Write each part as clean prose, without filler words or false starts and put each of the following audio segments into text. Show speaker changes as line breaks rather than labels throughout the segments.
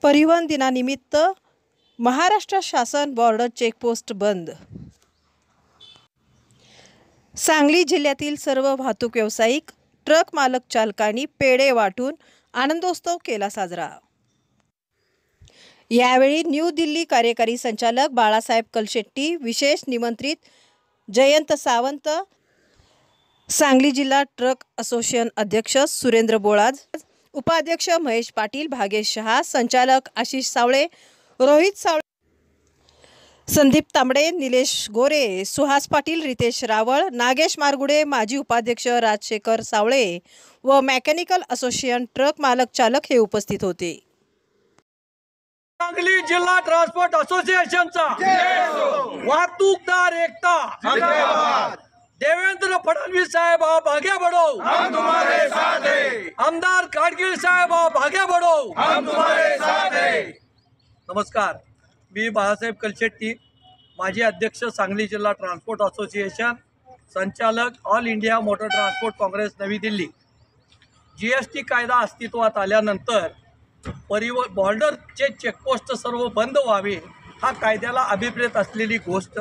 परिवहन दिनानिमित्त महाराष्ट्र शासन बॉर्डर चेकपोस्ट बंद। सांगली जिल्ह्यातील सर्व वाहतूक व्यावसायिक, ट्रक मालक चालकांनी पेढे वाटून आनंदोत्सव केला साजरा। यावेळी न्यू दिल्ली कार्यकारी संचालक बाळासाहेब कलशेट्टी, विशेष निमंत्रित जयंत सावंत, सांगली जिल्हा ट्रक असोसिएशन अध्यक्ष सुरेंद्र बोळाज, उपाध्यक्ष महेश पाटील, भागेश शहा, संचालक आशिष सावळे, रोहित सावळे, संदीप तांबडे, निलेश गोरे, सुहास पाटील, रितेश रावळ, नागेश मारगुडे, माजी उपाध्यक्ष राजशेखर सावळे व मेकॅनिकल असोसिएशन ट्रक मालक चालक हे उपस्थित होते।
सांगली जिल्हा ट्रान्सपोर्ट असोसिएशनचा वाहतूकदार एकता जिंदाबाद। देवेंद्र फडणवीस साहेब आप आगे बढ़ो, हम तुम्हारे साथ हैं। आमदार काडगिल साहेब आप आगे बढ़ो, हम तुम्हारे साथ हैं। नमस्कार, मी बाळासाहेब कलशेट्टी, माजी अध्यक्ष सांगली जिल्हा ट्रान्सपोर्ट असोसिएशन, संचालक all India motor transport Congress नवी दिल्ली। जीएसटी कायदा अस्तित्वात आल्यानंतर बॉर्डरचे चेकपोस्ट सर्व बंद व्हावे हा कायद्याला अभिप्रेत असलेली गोष्ट।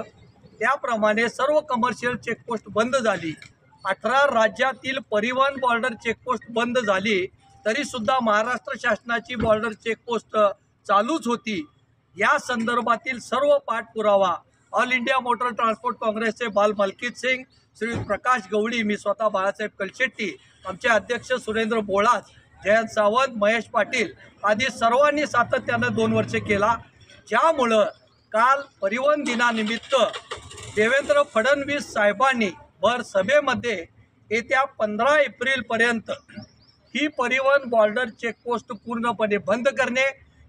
त्याप्रमाणे सर्व कमर्शियल चेकपोस्ट बंद झाली। 18 राज्यातील परिवहन बॉर्डर चेकपोस्ट बंद झाली, तरीसुद्धा महाराष्ट्र शासनाची बॉर्डर चेकपोस्ट चालूच होती। या संदर्भातील सर्व पाठपुरावा ऑल इंडिया मोटर ट्रान्सपोर्ट काँग्रेसचे बाल मलकीत सिंग, श्री प्रकाश गवडी, मी स्वतः बाळासाहेब कलशेट्टी, आमचे अध्यक्ष सुरेंद्र बोळाज, जयंत सावंत, महेश पाटील आदी सर्वांनी सातत्याने 2 वर्षे केला। ज्यामुळं काल परिवहन दिनानिमित्त देवेंद्र फडणवीस साहेबांनी भर सभेमध्ये येत्या 15 एप्रिलपर्यंत ही परिवहन बॉर्डर चेकपोस्ट पूर्णपणे बंद करणे,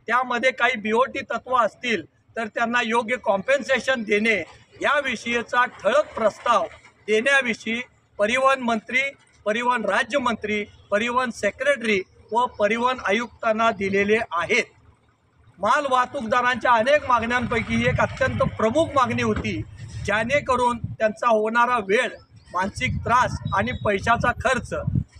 त्यामध्ये काही BOT तत्व असतील तर त्यांना योग्य कॉम्पेन्सेशन देणे याविषयीचा ठळक प्रस्ताव देण्याविषयी परिवहन मंत्री, परिवहन राज्यमंत्री, परिवहन सेक्रेटरी व परिवहन आयुक्तांना दिलेले आहेत। माल वाहतूकदारांच्या अनेक मागण्यांपैकी एक अत्यंत प्रमुख मागणी होती, जेणेकरून त्यांचा होणारा वेळ, मानसिक त्रास आणि पैशाचा खर्च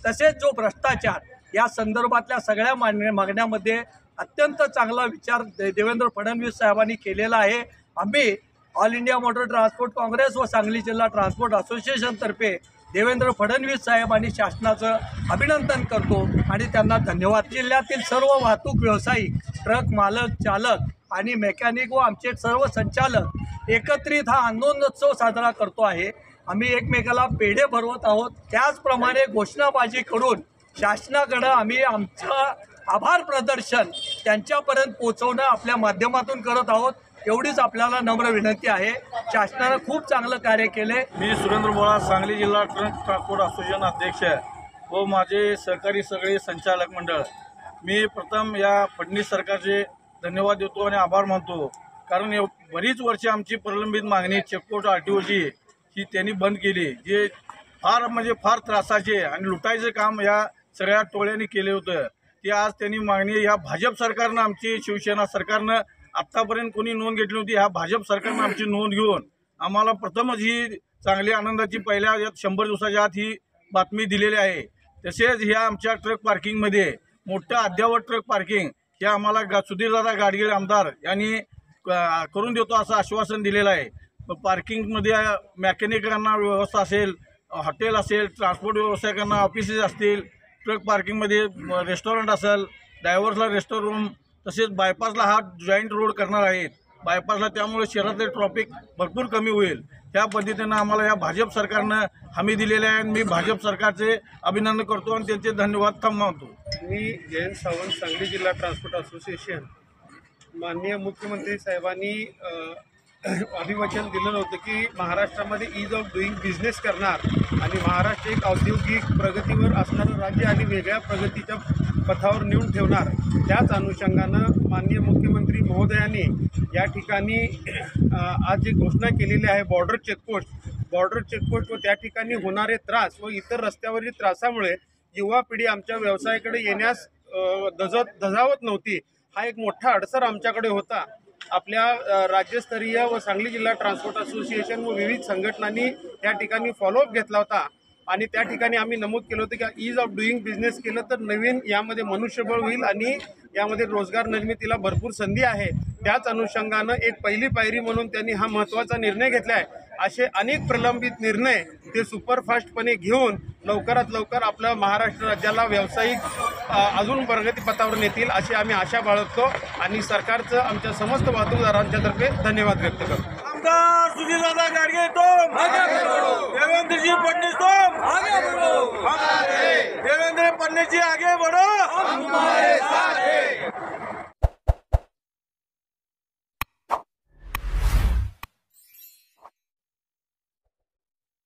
तसेच जो भ्रष्टाचार या संदर्भातल्या सगळ्या मागण्यामध्ये अत्यंत चांगला विचार देवेंद्र फडणवीस साहेबांनी केलेला आहे। आम्ही all India motor transport Congress व सांगली जिल्हा ट्रान्सपोर्ट असोसिएशनतर्फे देवेंद्र फडणवीस साहेब आणि शासनाचं अभिनंदन करतो आणि त्यांना धन्यवाद। जिल्ह्यातील सर्व वाहतूक व्यावसायिक, ट्रक मालक, चालक आणि मेकॅनिक व आमचे सर्व संचालक एकत्रित हा आनंदोत्सव साजरा करतो आहे। आम्ही एकमेकाला पेढे भरवत आहोत। त्याचप्रमाणे घोषणाबाजी करून शासनाकडे आम्ही आमचं आभार प्रदर्शन त्यांच्यापर्यंत पोहोचवणं आपल्या माध्यमातून करत आहोत। एवढीच आपल्याला नम्र विनंती आहे। शासनाने खूप चांगलं कार्य केले।
मी सुरेंद्र बोळाज, सांगली जिल्हा ट्रान्सपोर्ट असोसिएशन अध्यक्ष व माझे सहकारी सगळे संचालक मंडळ, मी प्रथम या फडणवीस सरकारचे धन्यवाद देतो आणि आभार मानतो। कारण बरीच वर्षे आमची प्रलंबित मागणी चेकपोस्ट RTOची ही त्यांनी बंद केली, जे फार त्रासाचे आणि लुटायचे काम या सगळ्या टोळ्यांनी केले होतं। ते आज त्यांनी मागणी या भाजप सरकारनं, आमची शिवसेना सरकारनं आत्तापर्यंत कोणी नोंद घेतली होती, ह्या भाजप सरकारनं आमची नोंद घेऊन आम्हाला प्रथमच ही चांगली आनंदाची पहिल्या 100 दिवसाच्या आत ही बातमी दिलेली आहे। तसेच ह्या आमच्या ट्रक पार्किंगमध्ये मोठं अद्ययावत ट्रक पार्किंग हे आम्हाला सुधीरदादा गाडगीळ आमदार यांनी करून देतो असं आश्वासन दिलेलं आहे। पार्किंगमध्ये मेकॅनिकांना व्यवस्था असेल, हॉटेल असेल, ट्रान्सपोर्ट व्यावसायिकांना ऑफिसेस असतील, ट्रक पार्किंगमध्ये रेस्टॉरंट असेल, ड्रायव्हर्सला रेस्टॉरंट रूम, तसेच बायपासला हा जॉईंट रोड करणार आहेत बायपासला, त्यामुळे शहरातले ट्रॉफिक भरपूर कमी होईल। त्या पद्धतीनं आम्हाला या भाजप सरकारनं हमी दिलेल्या आहे। मी भाजप सरकारचे अभिनंदन करतो आणि त्यांचे धन्यवाद मानतो।
मी जयंत सावंत, सांगली जिल्हा ट्रान्सपोर्ट असोसिएशन। माननीय मुख्यमंत्री साहेबांनी अभिवचन दिलेलं होतं की महाराष्ट्रामध्ये ईज ऑफ डुईंग बिझनेस करणार आणि महाराष्ट्र एक औद्योगिक प्रगतीवर असणारं राज्य आणि वेगळ्या प्रगतीच्या पथावर नेऊन ठेवणार। त्याच अनुषंगानं माननीय मुख्यमंत्री महोदयांनी या ठिकाणी आज जी घोषणा केलेली आहे बॉर्डर चेकपोस्ट व त्या ठिकाणी होणारे त्रास व इतर रस्त्यावरील त्रासामुळे युवा पिढी आमच्या व्यवसायाकडे येण्यास धजावत नव्हती। हा एक मोठा अडसर आमच्याकडे होता। आपल्या राज्यस्तरीय व सांगली जिल्हा ट्रान्सपोर्ट असोसिएशन व विविध संघटनांनी या ठिकाणी फॉलोअप घेतला होता आणि त्या ठिकाणी आम्ही नमूद केलं होतं की ईज ऑफ डुईंग बिझनेस केलं तर नवीन यामध्ये मनुष्यबळ होईल आणि यामध्ये रोजगार निर्मितीला भरपूर संधी आहे. त्याच अनुषंगानं एक पहिली पायरी म्हणून त्यांनी हा महत्त्वाचा निर्णय घेतला आहे. असे अनेक प्रलंबित निर्णय ते सुपरफास्टपणे घेऊन लवकरात लवकर आपल्या महाराष्ट्र राज्याला व्यावसायिक अजून प्रगतीपथावर नेतील अशी आम्ही आशा बाळगतो आणि सरकारचं आमच्या समस्त वाहतूकदारांच्या तर्फे धन्यवाद व्यक्त करतो.
आमदार सुधीरदादा गाडगे तुम देवेंद्र जी फडणवीस तुम देवेंद्र फडणवीस जी आगे बढ़ो.